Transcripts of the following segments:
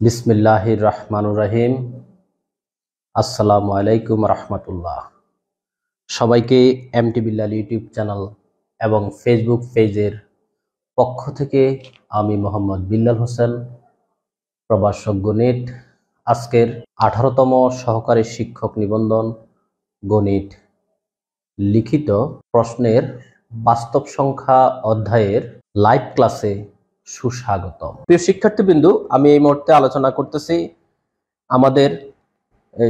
বিসমিল্লাহির রহমানুর রহিম। আসসালামু আলাইকুম রহমতুল্লাহ। সবাইকে এমটি বিল্লাল ইউটিউব চ্যানেল এবং ফেসবুক পেজের পক্ষ থেকে আমি মোহাম্মদ বিল্লাল হোসেন, প্রভাষক গণিত, আজকের 18তম সহকারী শিক্ষক নিবন্ধন গণিত লিখিত প্রশ্নের বাস্তব সংখ্যা অধ্যায়ের লাইভ ক্লাসে সুস্বাগতম। প্রিয় শিক্ষার্থীবৃন্দু, আমি এই মুহূর্তে আলোচনা করতেছি আমাদের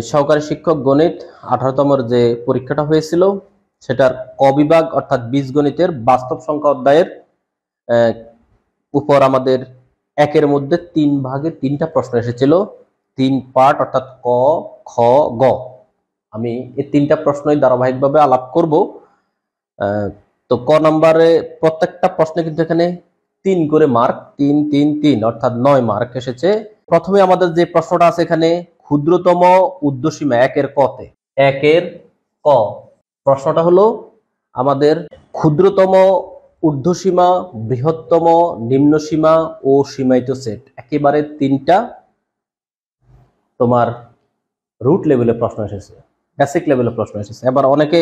সহকারী শিক্ষক গণিত 18তমর যে পরীক্ষাটা হয়েছিল সেটার ক বিভাগ অর্থাৎ বীজগণিতের বাস্তব সংখ্যা অধ্যায়ের উপর আমাদের একের মধ্যে 3 ভাগে 3টা প্রশ্ন এসেছিল, 3 পার্ট অর্থাৎ ক, খ, গ। আমি এই 3টা প্রশ্নই ধারাবাহিকভাবে আলাপ করব। তো ক নম্বরে প্রত্যেকটা প্রশ্নে কিন্তু এখানে 3 করে মার্ক, 3 3 3 অর্থাৎ 9 মার্ক এসেছে। প্রথমে আমাদের যে প্রশ্নটা আছে এখানে ক্ষুদ্রতম ঊর্ধ্বসীমা একের কতে, একের ক প্রশ্নটা হলো আমাদের ক্ষুদ্রতম ঊর্ধ্বসীমা, বৃহত্তম নিম্নসীমা ও সীমায়িত সেট, একেবারে 3টা তোমার রুট লেভেলে প্রশ্ন এসেছে, বেসিক লেভেলে প্রশ্ন এসেছে। এবার অনেকে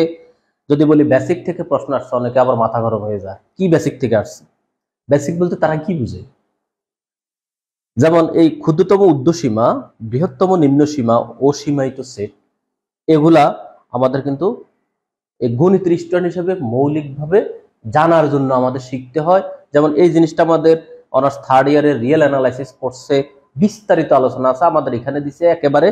যদি বলি বেসিক থেকে প্রশ্ন আসছে, অনেকে আবার মাথা গরম হয়ে যায়, কি বেসিক থেকে আসছে? বেসিক বলতে তারা কি বুঝে? যেমন এই ক্ষুদ্রতম ঊর্ধ্বসীমা, বৃহত্তম নিম্নসীমা ও সীমায়িত সেট, এগুলা আমাদের কিন্তু গণিতের স্টুডেন্ট হিসেবে মৌলিকভাবে জানার জন্য আমাদের শিখতে হয়। যেমন এই জিনিসটা আমাদের অনার্স 3rd ইয়ারের রিয়েল অ্যানালাইসিস কোর্সে বিস্তারিত আলোচনা আছে, আমাদের এখানে দিছে একেবারে।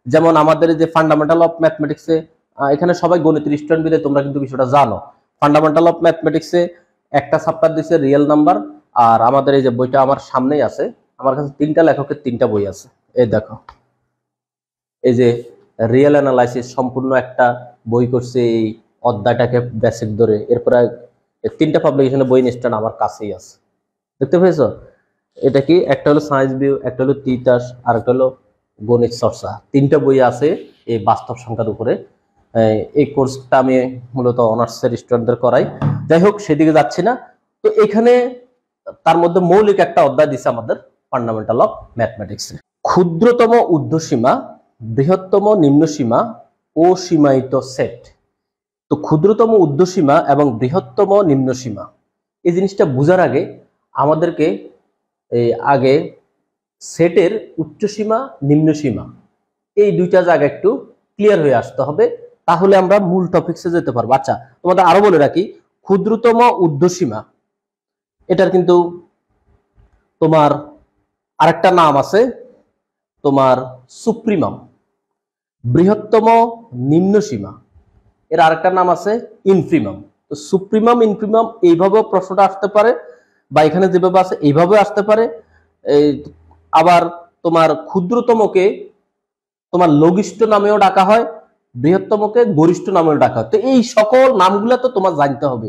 যেমন আমাদের যে ফান্ডামেন্টাল অফ ম্যাথমেটিক্সে, এখানে সবাই গণিতের স্টুডেন্ট বিলে তোমরা কিন্তু বিষয়টা জানো, ফান্ডামেন্টাল অফ ম্যাথমেটিক্সে একটা চ্যাপ্টার দিছে রিয়েল নাম্বার। আর আমাদের এই যে বইটা আমার সামনেই আছে, আমার কাছে 3টা লেখকের 3টা বই আছে, এই দেখো, এই যে রিয়েল অ্যানালাইসিস সম্পূর্ণ একটা বই করছে এই অধ্যায়টাকে বেসিক ধরে। এরপরে 3টা পাবলিকেশনের বই নিষ্ঠান আমার কাছেই আছে, দেখতে পেয়েছো? এটা কি, একটা হলো সায়েন্স ভিউ, একটা হলো তিতাস, আর একটা হলো গণিত চর্চা। 3টা বই আছে এই বাস্তব সংখ্যার উপরে। এই কোর্সটা আমি মূলত অনার্সের স্টুডেন্টদের করাই। যাই হোক, সেদিকে যাচ্ছি না। তো এখানে তার মধ্যে মৌলিক একটা অধ্যায় দিছে আমাদের ফান্ডামেন্টাল অফ ম্যাথমেটিক্স। ক্ষুদ্রতম ঊর্ধ্বসীমা, বৃহত্তম নিম্নসীমা ও সীমায়িত সেট। তো ক্ষুদ্রতম ঊর্ধ্বসীমা এবং বৃহত্তম নিম্নসীমা, এই জিনিসটা বোঝার আগে আমাদেরকে আগে সেটের উচ্চসীমা নিম্নসীমা এই 2টা জায়গা একটু ক্লিয়ার হয়ে আসতে হবে, তাহলে আমরা মূল টপিকসে যেতে পারবো। আচ্ছা, তোমাদের আরো বলে রাখি, ক্ষুদ্রতম ঊর্ধ্বসীমা এটার কিন্তু তোমার আরেকটা নাম আছে, তোমার সুপ্রিমাম। বৃহত্তম নিম্নসীমা এর আরেকটা নাম আছে ইনফিমাম। তো সুপ্রিমাম ইনফিমাম এইভাবে প্রশ্নটা আসতে পারে, বা এখানে যেভাবে আছে এইভাবে আসতে পারে। আবার তোমার ক্ষুদ্রতমকে তোমার লঘিষ্ঠ নামেও ডাকা হয়, বৃহত্তমকে গরিষ্ঠ নামেও ডাকা হয়। তো এই সকল নামগুলা তো তোমার জানতে হবে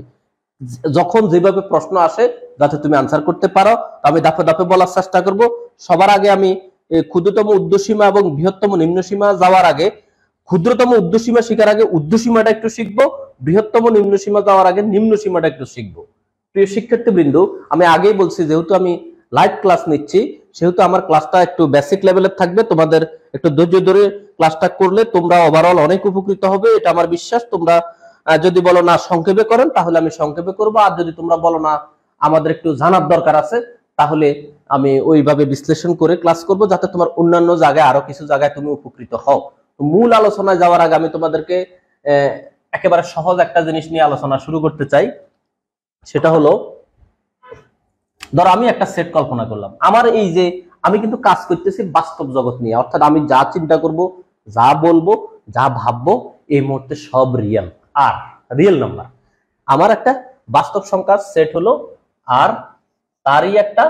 যখন যেভাবে প্রশ্ন আসে, যাতে তুমি আনসার করতে পারো। আমি ধাপে ধাপে বলার চেষ্টা করব। সবার আগে আমি ক্ষুদ্রতম ঊর্ধ্বসীমা এবং বৃহত্তম নিম্নসীমা যাওয়ার আগে, ক্ষুদ্রতম ঊর্ধ্বসীমা শিখার আগে ঊর্ধ্বসীমাটা একটু শিখবো, বৃহত্তম নিম্নসীমা যাওয়ার আগে নিম্নসীমাটা একটু শিখবো। প্রিয় শিক্ষার্থীবৃন্দ, আমি আগেই বলছি, যেহেতু আমি লাইভ ক্লাস নিচ্ছি, সেহেতু আমার ক্লাসটা একটু বেসিক লেভেলের থাকবে। তোমাদের একটু ধৈর্য ধরে ক্লাসটা করলে তোমরা ওভারঅল অনেক উপকৃত হবে, এটা আমার বিশ্বাস। তোমরা যদি বলো না সংক্ষেপে করেন, তাহলে আমি সংক্ষেপে করব। আর যদি তোমরা বলো না আমাদের একটু জানার দরকার আছে, তাহলে আমি ওইভাবে বিশ্লেষণ করে ক্লাস করব, যাতে তোমার অন্যান্য জায়গায় আরো কিছু জায়গায় তুমি উপকৃত হও। মূল আলোচনায় যাওয়ার আগে আমি তোমাদেরকে একেবারে সহজ একটা জিনিস নিয়ে আলোচনা শুরু করতে চাই। সেটা হলো, ধরো আমি একটা সেট কল্পনা করলাম। আমার এই যে আমি কিন্তু কাজ করতেছি বাস্তব জগৎ নিয়ে, অর্থাৎ আমি যা চিন্তা করব, যা বলবো, যা ভাববো, এই মুহূর্তে সব রিয়েল, আর রিয়েল নাম্বার। আমার একটা বাস্তব সংখ্যার সেট হলো আর, তারই একটা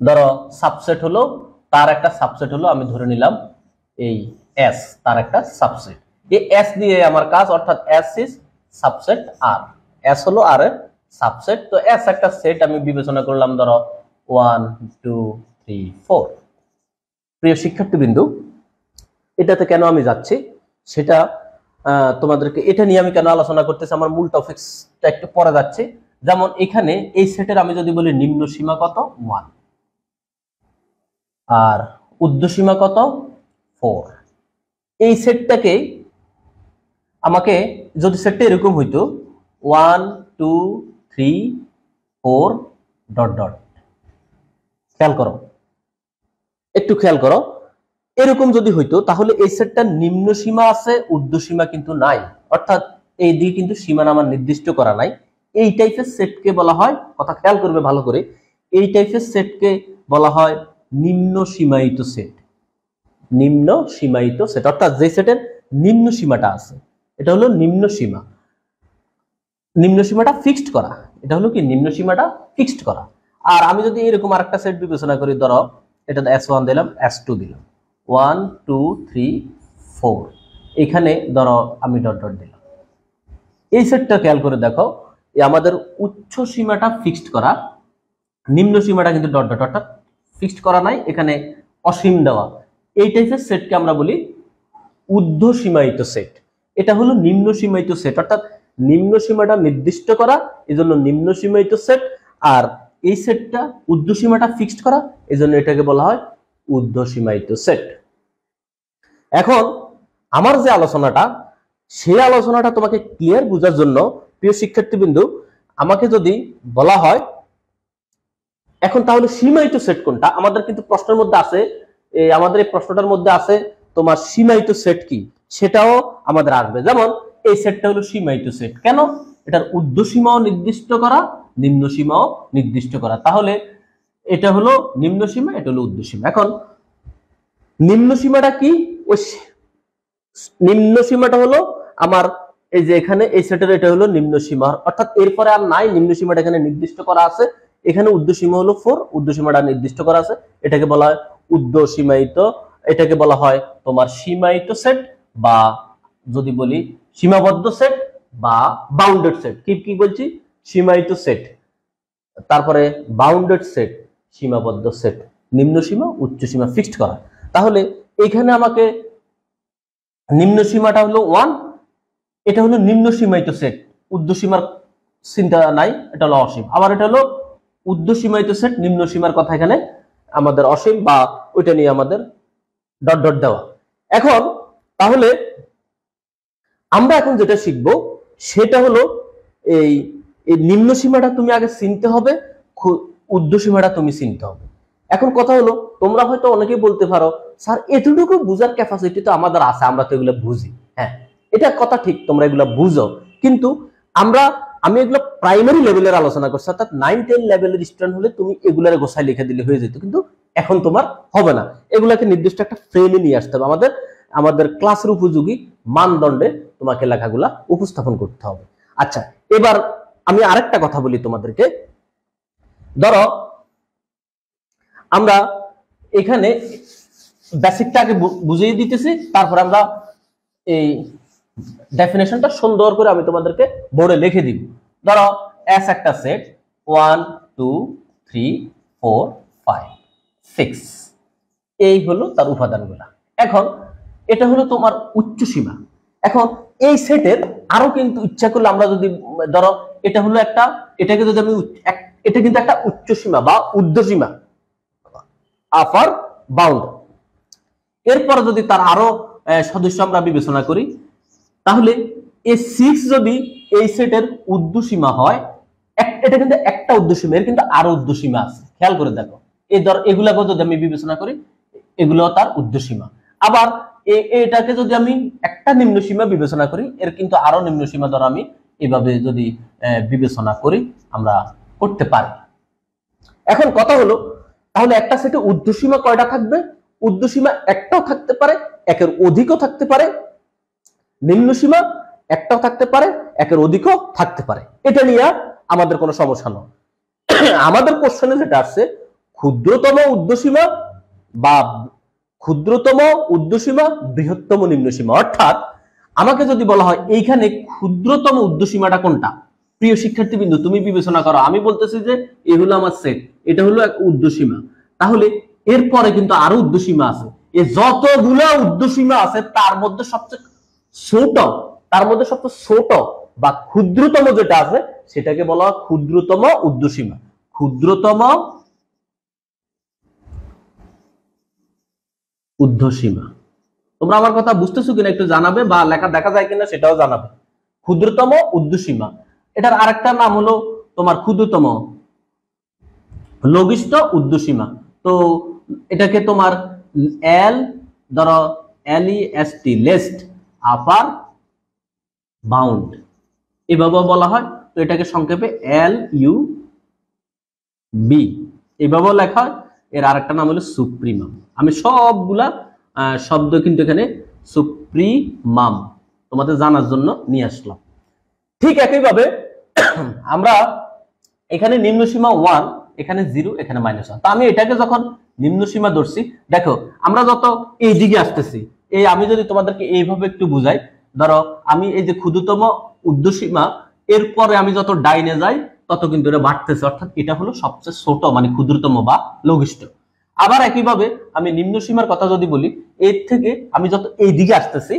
ধরো সাবসেট হলো, তার একটা সাবসেট হলো, আমি ধরে নিলাম এই এস, তার একটা সাবসেট। এই এস দিয়ে আমার কাজ, অর্থাৎ S is subset R, S হলো আর এর সাবসেট। তো এস একটা সেট আমি বিবেচনা করলাম, ধরো 1 2 3 4। প্রিয় শিক্ষার্থীবৃন্দ, এটাতে কেন আমি যাচ্ছি সেটা তোমাদেরকে, এটা নিয়ে আমি কেন আলোচনা করতেছি, আমার মূল টপিকসটা একটু পরে যাচ্ছে। যেমন এখানে এই সেটের আমি যদি বলি নিম্ন সীমা কত 1, আর ঊর্ধ্বসীমা কত 4। এই সেটটাকে আমাকে যদি সেটটা এরকম হইতো 1 2 3 4 ডট ডট, খেয়াল করো, একটু খেয়াল করো, এরকম যদি হইতো তাহলে এই সেটটার নিম্ন সীমা আছে, ঊর্ধ্বসীমা কিন্তু নাই, অর্থাৎ এই দিকে কিন্তু সীমানা আমার নির্দিষ্ট করা নাই। এই টাইপের সেটকে বলা হয়, কথা খেয়াল করবে ভালো করে, এই টাইপের সেটকে বলা হয় নিম্ন সীমায়িত সেট। নিম্ন সীমায়িত সেট অর্থাৎ যে সেটের নিম্ন সীমাটা আছে, এটা হলো নিম্ন সীমা, নিম্ন সীমাটা ফিক্সড করা, এটা হলো কি নিম্ন সীমাটা ফিক্সড করা। আর আমি যদি এরকম আরেকটা সেট বিবেচনা করি, ধরো এটা S1 দিলাম, S2 দিলাম, 1 2 3 4, এখানে ধরো আমি ডট ডট দিলাম। এই সেটটা খেয়াল করে দেখো, আমাদের উচ্চ সীমাটা ফিক্সড করা, নিম্ন সীমাটা কিন্তু ডট ডট অর্থাৎ ফিক্সড করা নাই, এখানে অসীম দেওয়া। এই টাইপের সেটকে আমরা বলি ঊর্ধ্ব সীমায়িত সেট। এটা হলো নিম্ন সীমায়িত সেট, অর্থাৎ নিম্ন সীমাটা নির্দিষ্ট করা, এজন্য নিম্ন সীমায়িত সেট। আর এই সেটটা ঊর্ধ্ব সীমাটা ফিক্সড করা, এজন্য এটাকে বলা হয় ঊর্ধ্ব সীমায়িত সেট। এখন আমার যে আলোচনাটা, সেই আলোচনাটা তোমাকে ক্লিয়ার বোঝার জন্য প্রিয় শিক্ষার্থীবৃন্দ, আমাকে যদি বলা হয় এখন তাহলে সীমায়িত সেট কোনটা, আমাদের কিন্তু প্রশ্নের মধ্যে আছে, আমাদের এই প্রশ্নটার মধ্যে আছে তোমার সীমায়িত সেট কি, সেটাও আমাদের আসবে। যেমন এই সেটটা হলো সীমায়িত সেট, কেন? এটার ঊর্ধ্ব সীমাও নির্দিষ্ট করা, নিম্ন সীমাও নির্দিষ্ট করা। তাহলে এটা হলো নিম্ন সীমা, এটা হলো ঊর্ধ্ব সীমা। এখন নিম্ন সীমাটা কি? ওই নিম্ন সীমাটা হলো আমার এই যে এখানে এই সেটের এটা হলো নিম্ন সীমা, অর্থাৎ এরপরে আর নাই, নিম্ন সীমাটা এখানে নির্দিষ্ট করা আছে। এখানে ঊর্ধ্ব সীমা হলো 4, ঊর্ধ্ব সীমাটা নির্দিষ্ট করা আছে, এটাকে বলা হয় ঊর্ধ্ব সীমায়িত, এটাকে বলা হয় তোমার সীমায়িত সেট, বা যদি বলি সীমাবদ্ধ সেট বা বাউন্ডেড সেট। কি কি বলছি? সীমায়িত সেট, তারপরে বাউন্ডেড সেট, সীমাবদ্ধ সেট, নিম্ন সীমা উচ্চ সীমা ফিক্সড করা। তাহলে এখানে আমাকে নিম্ন সীমাটা হলো 1, এটা হলো নিম্ন সীমায়িত সেট, ঊর্ধ্ব সীমার চিন্তা নাই, এটা হলো অসীম। আবার এটা হলো ঊর্ধ্ব সীমায়িত সেট, নিম্ন সীমার কথা এখানে আমাদের অসীম, বা ওইটা নিয়ে আমাদের ডট ডট দেওয়া। এখন তাহলে আমরা এখন যেটা শিখবো সেটা হলো এই নিম্ন সীমাটা তুমি আগে চিনতে হবে, ঊর্ধ্ব সীমাটা তুমি চিনতে হবে। এখন কথা হলো, তোমরা হয়তো অনেকেই বলতে পারো স্যার এতটুকু বুঝার ক্যাপাসিটি তো আমাদের আছে, আমরা তো এগুলো বুঝি। হ্যাঁ, এটা কথা ঠিক, তোমরা এগুলো বুঝো, কিন্তু আমি এগুলো প্রাইমারি লেভেলের আলোচনা করছি, অর্থাৎ 9-10 লেভেলের স্টুডেন্ট হলে তুমি এগুলার গোছায় লিখে দিলে হয়ে যেত, কিন্তু এখন তোমার হবে না। এগুলাকে নির্দিষ্ট একটা ফ্রেমে নিয়ে আসতে হবে, আমাদের ক্লাসের উপযোগী মানদণ্ডে তোমাকে লেখাগুলা উপস্থাপন করতে হবে। আচ্ছা, এবার আমি আরেকটা কথা বলি তোমাদেরকে। ধরো আমরা এখানে বেসিকটা আগে বুঝিয়ে দিতেছি, তারপর আমরা এই ডেফিনেশনটা সুন্দর করে আমি তোমাদেরকে বোর্ডে লিখে দিব। ধরো এস একটা সেট 1 2 3 4 5 6, এই হলো তার উপাদানগুলা। এখন এটা হলো তোমার উচ্চ সীমা। এখন এই সেটের আরো কিন্তু ইচ্ছা করলে আমরা যদি ধরো এটা হলো একটা, এটাকে যদি আমি এটা কিন্তু একটা উচ্চ সীমা বা ঊর্ধ্ব সীমা, আপার বাউন্ড। এরপরে যদি তার আরো সদস্য আমরা বিবেচনা করি, তাহলে এই 6 যদি এই সেটের ঊর্ধ্ব সীমা হয়, এটা কিন্তু একটা ঊর্ধ্ব সীমা, এর কিন্তু আরো ঊর্ধ্ব সীমা আছে, খেয়াল করে দেখো। এই ধর এগুলাকে যদি আমি বিবেচনা করি, এগুলো তার ঊর্ধ্ব সীমা। আবার এটাকে যদি আমি একটা নিম্ন সীমা বিবেচনা করি, এর কিন্তু আরো নিম্ন সীমা ধর আমি এভাবে যদি বিবেচনা করি, আমরা করতে পারি। এখন কথা হলো, তাহলে একটা সেটে ঊর্ধ্ব সীমা কয়টা থাকবে? ঊর্ধ্ব সীমা একটাও থাকতে পারে, একের অধিকও থাকতে পারে, নিম্ন সীমা একটাও থাকতে পারে, একের অধিকও থাকতে পারে। এটা নিয়ে আমাদের কোনো সমস্যা নয়। আমাদের কোশ্চেনে যেটা আসছে ক্ষুদ্রতম ঊর্ধ্বসীমা বা ক্ষুদ্রতম ঊর্ধ্বসীমা, বৃহত্তম নিম্নসীমা। অর্থাৎ আমাকে যদি বলা হয় এইখানে ক্ষুদ্রতম ঊর্ধ্বসীমাটা কোনটা, প্রিয় শিক্ষার্থীবৃন্দ তুমি বিবেচনা করো। আমি বলতেছি যে এই হলো আমার সেট, এটা হলো এক ঊর্ধ্বসীমা, তাহলে এরপরে কিন্তু আরো ঊর্ধ্বসীমা আছে। এই যতগুলো ঊর্ধ্বসীমা আছে তার মধ্যে সবচেয়ে ছোট বা ক্ষুদ্রতম যেটা আছে সেটাকে বলা হয় ক্ষুদ্রতম ঊর্ধ্বসীমা। ক্ষুদ্রতম ঊর্ধ্বসীমা। তোমরা আমার কথা বুঝতেছো কিনা একটু জানাবে, বা লেখা দেখা যায় কিনা সেটাও জানাবে। ক্ষুদ্রতম ঊর্ধ্বসীমা, এটার আরেকটা নাম হলো তোমার ক্ষুদ্রতম লঘিষ্ঠ ঊর্ধ্বসীমা। তো এটাকে তোমার এল, ধরো LEST, লেস্ট আপার বাউন্ড এভাবে বলা হয়। তো এটাকে সংক্ষেপে LUB এভাবেও লেখা হয়। এর আরেকটা নাম হলো সুপ্রিমাম। আমি সবগুলা শব্দ কিন্তু এখানে সুপ্রিমাম তোমাদের জানার জন্য নিয়ে আসলাম। ঠিক একইভাবে আমরা এখানে নিম্নসীমা 1, এখানে 0, এখানে -1। তো আমি এটাকে যখন নিম্নসীমা ধরছি, দেখো আমরা যত এই দিকে আসতেছি, এই আমি যদি তোমাদেরকে এইভাবে একটু বুঝাই, ধরো আমি এই যে ক্ষুদ্রতম ঊর্ধ্বসীমা, এরপরে আমি যত ডাইনে যাই তত কিন্তু এটা বাড়তেছে, অর্থাৎ এটা হলো সবচেয়ে ছোট মানে ক্ষুদ্রতম বা লঘিষ্ঠ। আবার একইভাবে আমি নিম্নসীমার কথা যদি বলি, এর থেকে আমি যত এই দিকে আসতেছি,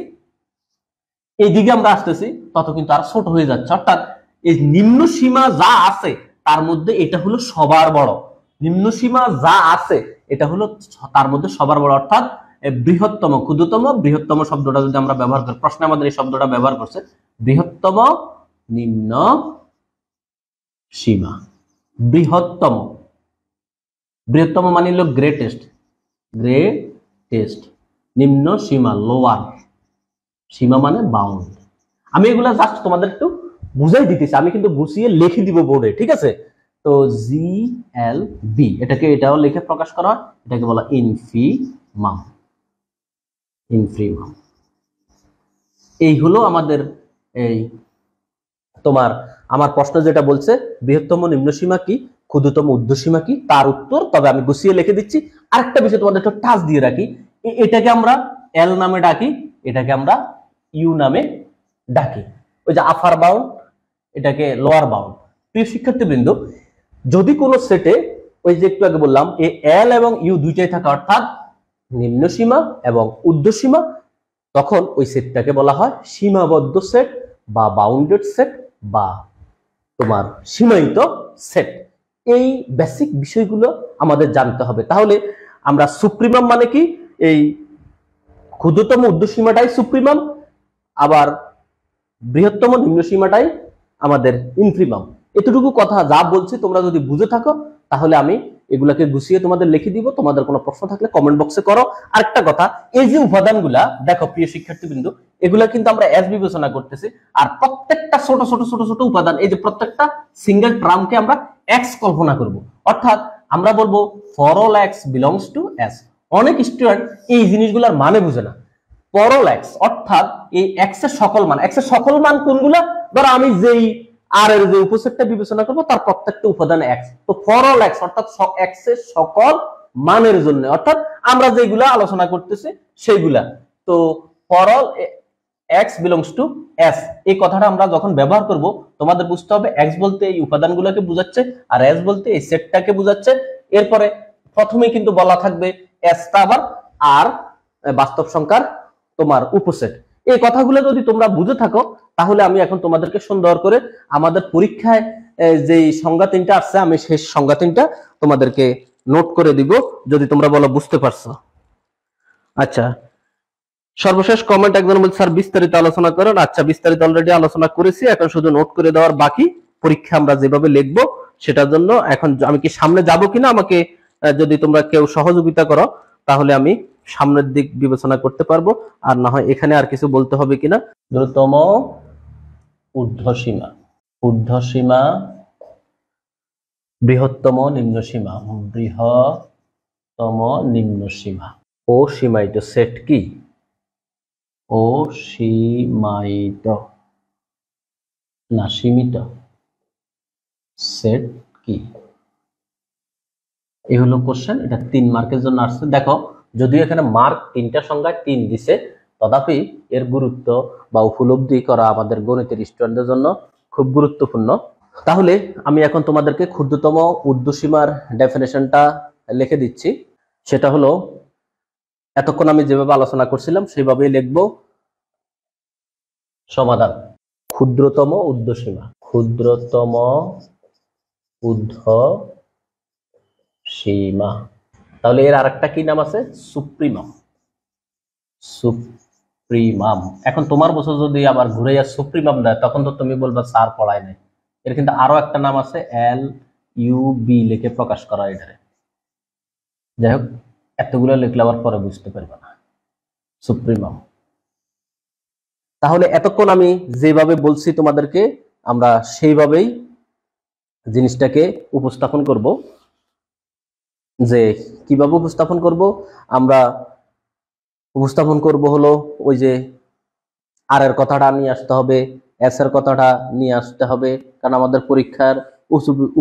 এই দিকে আমরা আসতেছি, তত কিন্তু আর ছোট হয়ে যাচ্ছে। অর্থাৎ এই নিম্ন সীমা যা আছে তার মধ্যে এটা হলো সবার বড়। নিম্ন সীমা যা আছে এটা হলো তার মধ্যে সবার বড়, অর্থাৎ বৃহত্তম। ক্ষুদ্রতম বৃহত্তম শব্দটা যদি আমরা ব্যবহার করি, প্রশ্নে আমাদের এই শব্দটা ব্যবহার করছে, বৃহত্তম নিম্ন সীমা। বৃহত্তম, বৃহত্তম মানে হলো গ্রেটেস্ট, গ্রেটেস্ট। নিম্ন সীমা লোয়ার, সীমা মানে বাউন্ড। আমি এগুলা জাস্ট তোমাদের একটু বুঝাই দিতেছি, আমি কিন্তু গুছিয়ে লিখে দিব বোর্ডে, ঠিক আছে? তো GLB এটাকে এটাও লিখে প্রকাশ করা হয়, এটাকে বলা ইনফিমাম। ইনফিমাম এই হলো আমাদের এই তোমার আমার প্রশ্ন যেটা বলছে বৃহত্তম নিম্নসীমা কি, ক্ষুদ্রতম ঊর্ধ্বসীমা কি, তার উত্তর তবে আমি গুছিয়ে লিখে দিচ্ছি। আরেকটা বিষয় তোমাদের একটু টাচ দিয়ে রাখি, এটাকে আমরা এল নামে ডাকি, এটাকে আমরা ইউ নামে ডাকি। ওই যে আপার বাউন্ড, এটাকে লোয়ার বাউন্ড। প্রিয় শিক্ষার্থীবৃন্দ, যদি কোনো সেটে ওই যে একটু আগে বললাম এই এল এবং ইউ দুইটাই থাকা, অর্থাৎ নিম্ন সীমা এবং ঊর্ধ্বসীমা, তখন ওই সেটটাকে বলা হয় সীমাবদ্ধ সেট বা বাউন্ডেড সেট বা তোমার সীমায়িত সেট। এই বেসিক বিষয়গুলো আমাদের জানতে হবে। তাহলে আমরা সুপ্রিমাম মানে কি, এই ক্ষুদ্রতম ঊর্ধ্বসীমাটাই সুপ্রিমাম, আবার বৃহত্তম নিম্নসীমাটাই আমাদের ইনফিমাম। এতটুকু কথা যা বলছি তোমরা যদি বুঝে থাকো, তাহলে আমি এগুলাকে গুছিয়ে তোমাদের লিখে দিব। তোমাদের কোনো প্রশ্ন থাকলে কমেন্ট বক্সে করো। আরেকটা কথা, এই যে উপাদানগুলা দেখো প্রিয় শিক্ষার্থীবৃন্দ, এগুলা কিন্তু আমরা এস বিবেচনা করতেছি, আর প্রত্যেকটা ছোট ছোট ছোট ছোট উপাদান, এই যে প্রত্যেকটা সিঙ্গেল টার্মকে আমরা এক্স কল্পনা করব। অর্থাৎ আমরা বলবো for all x belongs to S. অনেক স্টুডেন্ট এই জিনিসগুলোর মানে বুঝে না। ফর অল এক্স অর্থাৎ এই এক্স এর সকল মান, এক্স এর সকল মান কোনগুলা, ধরো আমি যেই আর এর যে উপসেটটা বিবেচনা করব তার প্রত্যেকটা উপাদান এক্স। তো ফর অল এক্স অর্থাৎ এক্স এর সকল মানের জন্য, অর্থাৎ আমরা যেগুলা আলোচনা করতেছি সেইগুলা। তো for all x belongs to S, এই কথাটা আমরা যখন ব্যবহার করব তোমাদের বুঝতে হবে এক্স বলতে এই উপাদানগুলোকে বোঝাচ্ছে, আর এস বলতে এই সেটটাকে বোঝাচ্ছে। এরপরে প্রথমেই কিন্তু বলা থাকবে এসটা আবার আর বাস্তব সংখ্যার তোমার উপসেট। এই কথাগুলো যদি তোমরা বুঝে থাকো, তাহলে আমি এখন তোমাদেরকে সুন্দর করে আমাদের পরীক্ষায় যে সংজ্ঞা তিনটা আসছে, আমি সেই সংজ্ঞা তিনটা তোমাদেরকে নোট করে দিব, যদি তোমরা বলো বুঝতে পারছো। আচ্ছা, সর্বশেষ কমেন্ট একজন বলছে স্যার বিস্তারিত আলোচনা করেন। আচ্ছা, বিস্তারিত অলরেডি আলোচনা করেছি, এখন শুধু নোট করে দেওয়ার বাকি। পরীক্ষা আমরা যেভাবে লিখবো সেটার জন্য এখন আমি কি সামনে যাব কিনা, আমাকে যদি তোমরা কেউ সহযোগিতা করো তাহলে আমি সামনের দিক বিবেচনা করতে পারবো, আর না হয় এখানে আর কিছু বলতে হবে কিনা। দ্রুততম ঊর্ধ্বসীমা, ঊর্ধ্বসীমা, বৃহত্তম নিম্নসীমা, বৃহত্তম নিম্নসীমা। ও সীমায়িত সেট কি, ও সীমায়িত না সীমিত সেট কি, এই হলো কোশ্চেন। এটা 3 মার্কের জন্য আসছে। দেখো যদিও এখানে মার্ক 3টা সংখ্যায় 3 দিছে, তথাপি এর গুরুত্ব বা উপলব্ধি করা আমাদের গণিতের স্টুডেন্টদের জন্য খুব গুরুত্বপূর্ণ। তাহলে আমি এখন তোমাদেরকে ক্ষুদ্রতম ঊর্ধ্বসীমার ডেফিনেশনটা লিখে দিচ্ছি। সেটা হলো এতক্ষণ আমি যেভাবে আলোচনা করছিলাম সেভাবেই লিখবো। সমাধান, ক্ষুদ্রতম ঊর্ধ্বসীমা, ক্ষুদ্রতম ঊর্ধ্বসীমা। তাহলে এর আরেকটা কি নাম আছে, সুপ্রিমাম। সুপ্রিমাম। এখন তোমার বছর যদি আবার ঘুরে সুপ্রিমাম দেয় তখন তো তুমি বলবা স্যার পড়ায় নাই। এর কিন্তু আরো একটা নাম আছে, LUB লিখে প্রকাশ করা এটারে। যাই হোক, এতগুলো লিখলে আবার পরে বুঝতে পারবে না। সুপ্রিমাম। তাহলে এতক্ষণ আমি যেভাবে বলছি তোমাদেরকে, আমরা সেইভাবেই জিনিসটাকে উপস্থাপন করব। যে কিভাবে উপস্থাপন করব, আমরা উপস্থাপন করব হলো ওই যে আর এর কথাটা নিয়ে আসতে হবে, এস এর কথাটা নিয়ে আসতে হবে, কারণ আমাদের পরীক্ষার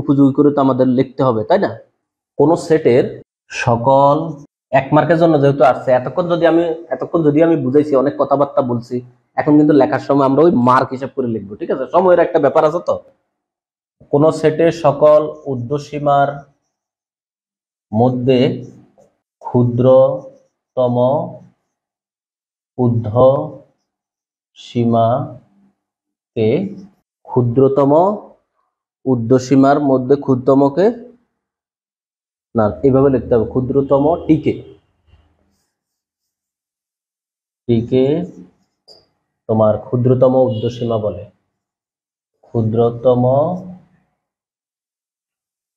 উপযোগী করে তো আমাদের লিখতে হবে, তাই না? কোন সেটের সকল, 1 মার্কের জন্য যেহেতু আসছে, এতক্ষণ যদি আমি বুঝাইছি, অনেক কথাবার্তা বলছি, এখন কিন্তু লেখার সময় আমরা ওই মার্ক হিসাব করে লিখবো, ঠিক আছে? সময়ের একটা ব্যাপার আছে। তো কোন সেটের সকল ঊর্ধ্বসীমার মধ্যে ক্ষুদ্রতম ঊর্ধ্ব সীমাকে, ক্ষুদ্রতম ঊর্ধ্বসীমার মধ্যে ক্ষুদ্রতমকে, না এইভাবে লিখতে হবে, ক্ষুদ্রতম টিকে তোমার ক্ষুদ্রতম ঊর্ধ্বসীমা বলে। ক্ষুদ্রতম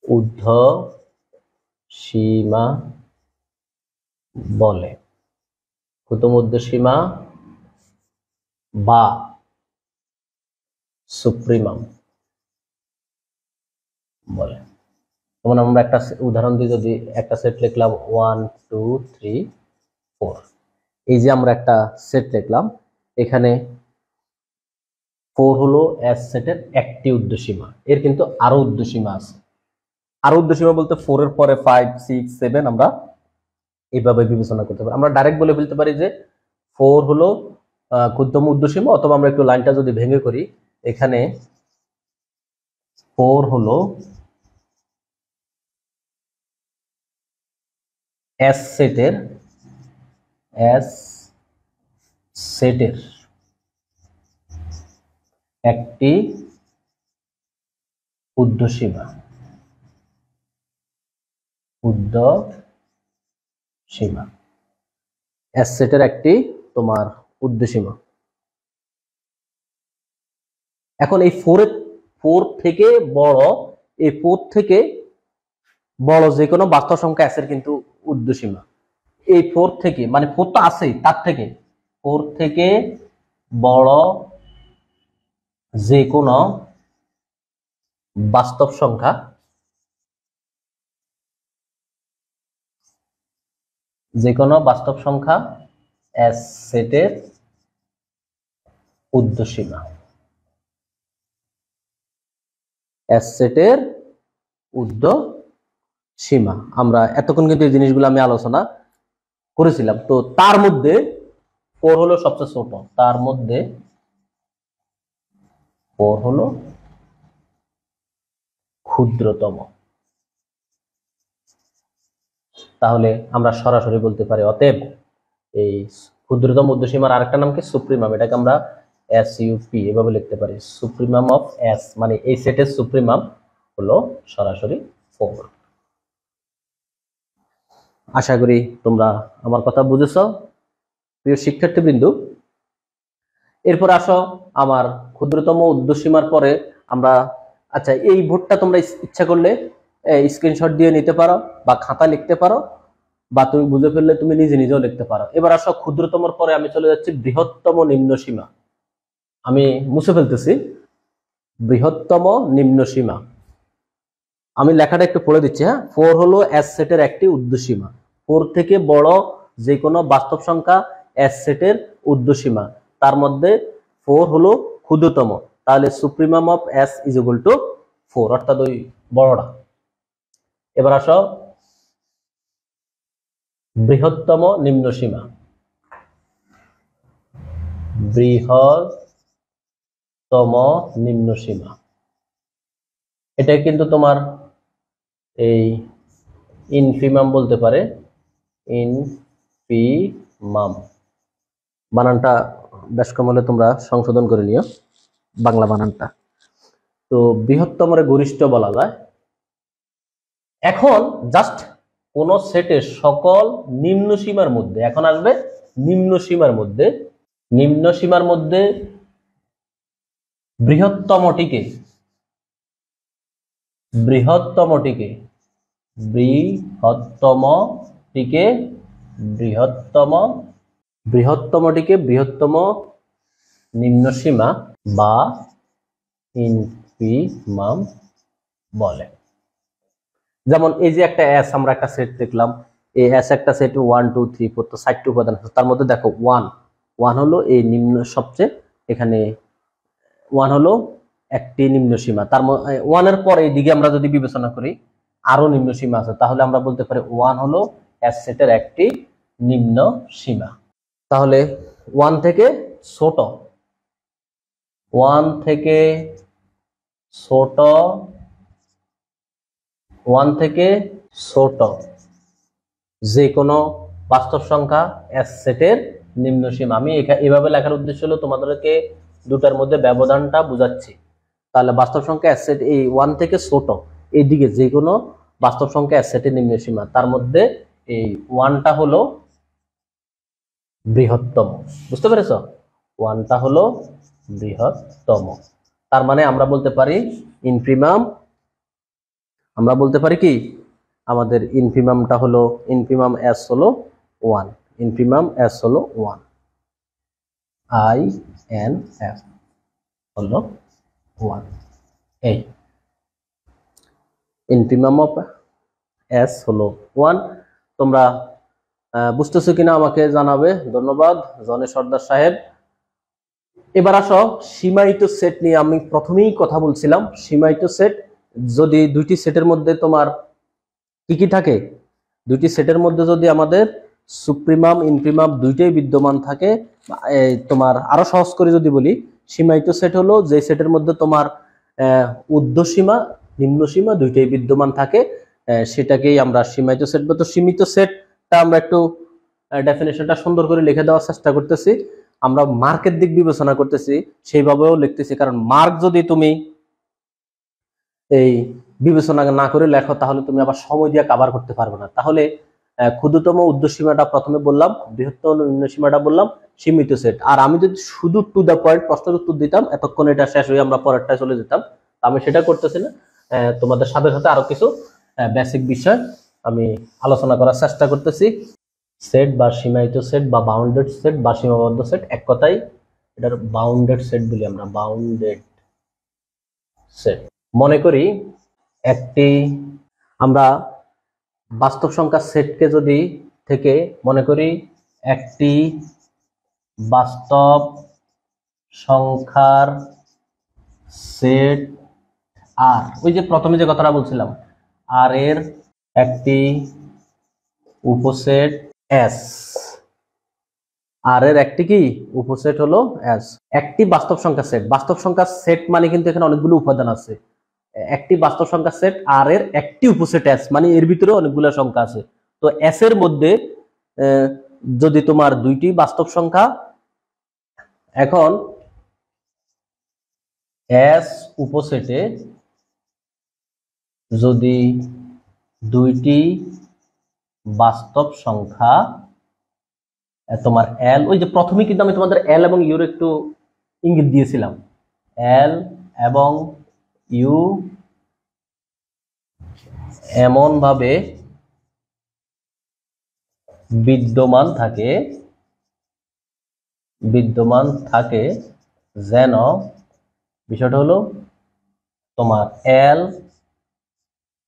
ঊর্ধ্বসীমা বলে, ক্ষুদ্রতম ঊর্ধ্বসীমা বা সুপ্রিমাম বলে। যেমন আমরা একটা উদাহরণ দিয়ে যদি একটা সেট লিখলাম 1 2 3 4, এই যে আমরা একটা সেট লিখলাম, এখানে 4 হলো এস সেটের একটি ঊর্ধ্বসীমা। এর কিন্তু আরো ঊর্ধ্বসীমা আছে। আরো ঊর্ধ্বসীমা বলতে 4 এর পরে 5 6 7 আমরা এইভাবে বিবেচনা করতে পারি। আমরা ডাইরেক্ট বলে ফেলতে পারি যে 4 হলো ক্ষুদ্রতম ঊর্ধ্বসীমা, অথবা আমরা একটু লাইনটা যদি ভেঙে করি, এখানে 4 হলো এস সেটের একটি ঊর্ধ্বসীমা। এস সেটের একটি তোমার ঊর্ধ্বসীমা। এখন এই 4 থেকে বড়, এই 4 থেকে বড় যে কোনো বাস্তব সংখ্যা এস এর কিন্তু ঊর্ধ্বসীমা। এই 4 থেকে, মানে 4 তো আছেই, তার থেকে 4 থেকে বড় যে কোনো বাস্তব সংখ্যা এস সেটের ঊর্ধ্বসীমা। এস সেটের ঊর্ধ্বসীমা। আমরা এতক্ষণ কিন্তু এই জিনিসগুলো আমি আলোচনা করেছিলাম। তো তার মধ্যে 4 হলো সবচেয়ে ছোট, তার মধ্যে 4 হলো ক্ষুদ্রতম। তাহলে আমরা সরাসরি বলতে পারি, অতএব এই ক্ষুদ্রতম ঊর্ধ্বসীমার আরেকটা নাম কি? সুপ্রিমাম। এটাকে আমরা SUP এভাবে লিখতে পারি, সুপ্রিমাম অফ এস, মানে এই সেটের সুপ্রিমাম হলো সরাসরি 4। আশা করি তোমরা আমার কথা বুঝেছো প্রিয় শিক্ষার্থীবৃন্দ। এরপর আসো আমার ক্ষুদ্রতম ঊর্ধ্বসীমার পরে আমরা, আচ্ছা এই বোর্ডটা তোমরা ইচ্ছা করলে স্ক্রিনশট দিয়ে নিতে পারো, বা খাতা লিখতে পারো, বা তুমি বুঝে ফেললে তুমি নিজেও লিখতে পারো। এবার আসো ক্ষুদ্রতমর পরে আমি চলে যাচ্ছি বৃহত্তম নিম্ন সীমা। আমি মুছে ফেলতেছি, বৃহত্তম নিম্ন সীমা। আমি লেখাটা একটু পড়ে দিচ্ছি, হ্যাঁ। 4 হলো এস সেটের একটি ঊর্ধ্বসীমা। 4 থেকে বড় যে কোনো বাস্তব সংখ্যা এস সেটের ঊর্ধ্বসীমা, তার মধ্যে 4 হলো ক্ষুদ্রতম। তাহলে supremum of S is equal two 4, অর্থাৎ ওই বড়টা। এবার আসো বৃহত্তম নিম্ন সীমা। বৃহত্তম নিম্ন সীমা, এটা কিন্তু তোমার এই ইনফিমাম বলতে পারে, ইনফিমাম। বানানটা বেশ কম হলে তোমরা সংশোধন করে নিও বাংলা বানানটা। তো বৃহত্তমরে গরিষ্ঠ বলা যায়। এখন জাস্ট কোন সেটের সকল নিম্ন সীমার মধ্যে, এখন আসবে নিম্ন সীমার মধ্যে বৃহত্তমটিকে বৃহত্তমটিকে বৃহত্তম নিম্ন সীমা বা ইনফিমাম বলে। যেমন এই যে একটা এস, আমরা একটা সেট দেখলাম, এই এস একটা সেট 1 2 3 4 তো 4টি উপাদান আছে, তার মধ্যে দেখো 1 হলো এই নিম্ন সবচেয়ে, এখানে 1 হলো একটি নিম্ন সীমা। তার 1 এর পরে এইদিকে আমরা যদি বিবেচনা করি আরো নিম্ন সীমা আছে, তাহলে আমরা বলতে পারি 1 হলো এস সেটের একটি নিম্ন সীমা। তাহলে 1 থেকে ছোট, 1 থেকে ছোট যে কোনো বাস্তব সংখ্যা এস সেটের নিম্ন সীমা। আমি এভাবে লেখার উদ্দেশ্য হলো তোমাদেরকে দুটার মধ্যে ব্যবধানটা বুঝাচ্ছি। তাহলে বাস্তব সংখ্যা এস সেট এই 1 থেকে ছোট এইদিকে যে কোনো বাস্তব সংখ্যা এস সেটের নিম্ন সীমা, তার মধ্যে এই 1টা হলো বৃহত্তম। বুঝতে পেরেছ? 1টা হলো বৃহত্তম। তার মানে আমরা বলতে পারি ইনফিমাম, আমরা বলতে পারি কি আমাদের ইনফিমামটা হলো ইনফিমাম এস হলো 1, ইনফিমাম এস হলো 1, INF হলো 1। এই ইনফিমাম অফ এস হলো 1। তোমরা বুঝতেছো কিনা আমাকে জানাবে। ধন্যবাদ জনে সর্দার সাহেব। এবার আসো সীমায়িত সেট নিয়ে। আমি প্রথমেই কথা বলছিলাম সীমায়িত সেট, যদি দুইটি সেটের মধ্যে তোমার কি কি থাকে, দুইটি সেটের মধ্যে যদি আমাদের সুপ্রিমাম ইনফিমাম দুইটাই বিদ্যমান থাকে, তোমার আরো সহজ করে যদি বলি, সীমায়িত সেট হলো যে সেটের মধ্যে তোমার ঊর্ধ্বসীমা নিম্নসীমা দুইটাই বিদ্যমান থাকে, সেটাকেই আমরা সীমায়িত সেট বলতে। সীমিত সেটটা আমরা একটু ডেফিনেশনটা সুন্দর করে লিখে দেওয়ার চেষ্টা করতেছি। আমরা মার্কের দিক বিবেচনা করতেছি, সেইভাবেও লিখতেছি, কারণ মার্ক যদি তুমি এই বিবেচনা না করে লেখো তাহলে তুমি আবার সময় দিয়ে কভার করতে পারবে না। তাহলে ক্ষুদ্রতম ঊর্ধ্বসীমাটা প্রথমে বললাম, বৃহত্তম নিম্নসীমাটা বললাম, সীমিত সেট। আর আমি যদি শুধু টু দা পয়েন্ট প্রশ্নের উত্তর দিতাম, এতক্ষণ এটা শেষ হয়ে আমরা পরেরটায় চলে যেতাম। আমি সেটা করতেছি না। তোমাদের সাথে সাথে আরো কিছু বেসিক বিষয় আমি আলোচনা করার চেষ্টা করতেছি। সেট বা সীমায়িত সেট বা বাউন্ডেড সেট বা সীমাবদ্ধ সেট, এক কথায় এটার বাউন্ডেড সেট বলি আমরা, বাউন্ডেড সেট। মনে করি একটি আমরা বাস্তব সংখ্যার সেটকে যদি থেকে মনে করি একটি বাস্তব সংখ্যার সেট আর, ওই যে প্রথমে যে কথাটা বলছিলাম, আর এর একটি উপসেট এস, আর এর একটি কি উপসেট হলো এস। একটি বাস্তব সংখ্যার সেট, বাস্তব সংখ্যার সেট মানে কিন্তু এখানে অনেকগুলো উপাদান আছে। একটি বাস্তব সংখ্যার সেট আর এর একটি উপসেট এস, মানে এর ভিতরে অনেকগুলো সংখ্যা আছে। তো এস এর মধ্যে যদি তোমার দুইটি বাস্তব সংখ্যা, এখন এস উপসেটে যদি দুইটি বাস্তব সংখ্যা তোমার এল, ওই যে প্রথমে কিন্তু আমি তোমাদের এল এবং ইউর একটু ইঙ্গিত দিয়েছিলাম, এল এবং ইউ এমন ভাবে বিদ্যমান থাকে যেন বিষয়টা হলো তোমার L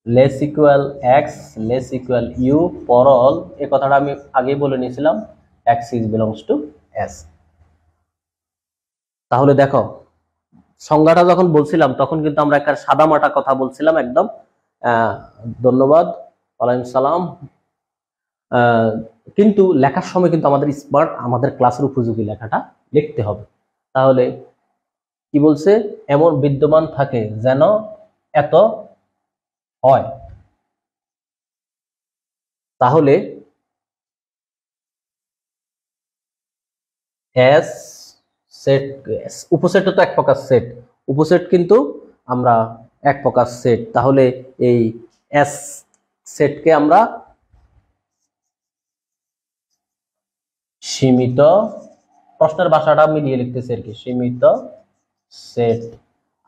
less equal X less equal U for all. এই কথাটা আমি আগেই বলে নিয়েছিলাম, X is belongs to S. তাহলে দেখো সংজ্ঞাটা যখন বলছিলাম তখন কিন্তু আমরা একটা সাদা মাটা কথা বলছিলাম একদম। ধন্যবাদ, ওয়ালাইকুম সালাম। কিন্তু লেখার সময় কিন্তু আমাদের স্মার্ট, আমাদের ক্লাসের উপযোগী লেখাটা লিখতে হবে। তাহলে কি বলছে, এমন বিদ্যমান থাকে যেন এত হয়। তাহলে এস সেট, উপসেট তো এক প্রকার সেট, উপসেট কিন্তু আমরা এক প্রকার সেট। তাহলে এই এস সেটকে আমরা সীমিত, প্রশ্নের ভাষাটা মিলিয়ে লিখতেছি আর কি, সীমিত সেট।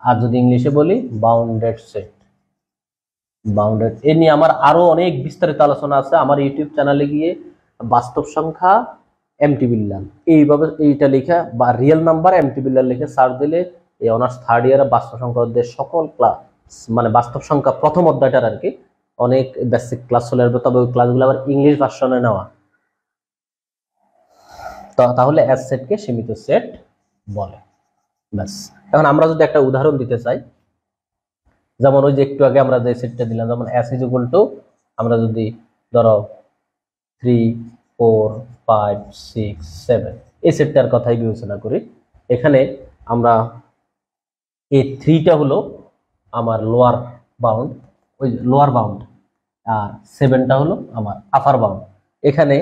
আর যদি ইংলিশে বলি বাউন্ডেড সেট। বাউন্ডেড, এ নিয়ে আমার আরো অনেক বিস্তারিত আলোচনা আছে আমার ইউটিউব চ্যানেলে গিয়ে। বাস্তব সংখ্যা এমটি বিল্লাল এইভাবে এইটা লেখা বা রিয়েল নাম্বার এমটি বিল্লাল লিখে সার্চ দিলে এই অনার্স থার্ড ইয়ারে বাস্তব সংখ্যা অধ্যায়ের সকল ক্লাস, মানে বাস্তব সংখ্যা প্রথম অধ্যায়টার আর কি অনেক বেসিক ক্লাস চলে আসবে। তবে ওই ক্লাসগুলো আবার ইংলিশ ভার্সনে নেওয়া। তাহলে এস সেটকে সীমিত সেট বলে। ব্যাস, এখন আমরা যদি একটা উদাহরণ দিতে চাই, যেমন ওই যে একটু আগে আমরা যে সেটটা দিলাম, যেমন এস ইজ ইকুয়াল টু, আমরা যদি ধরো 3 4 5 6 7 এই সেটটার কথাই বিবেচনা করি, এখানে আমরা এই 3টা হলো আমার লোয়ার বাউন্ড, ওই লোয়ার বাউন্ড, আর 7টা হলো আমার আপার বাউন্ড। এখানে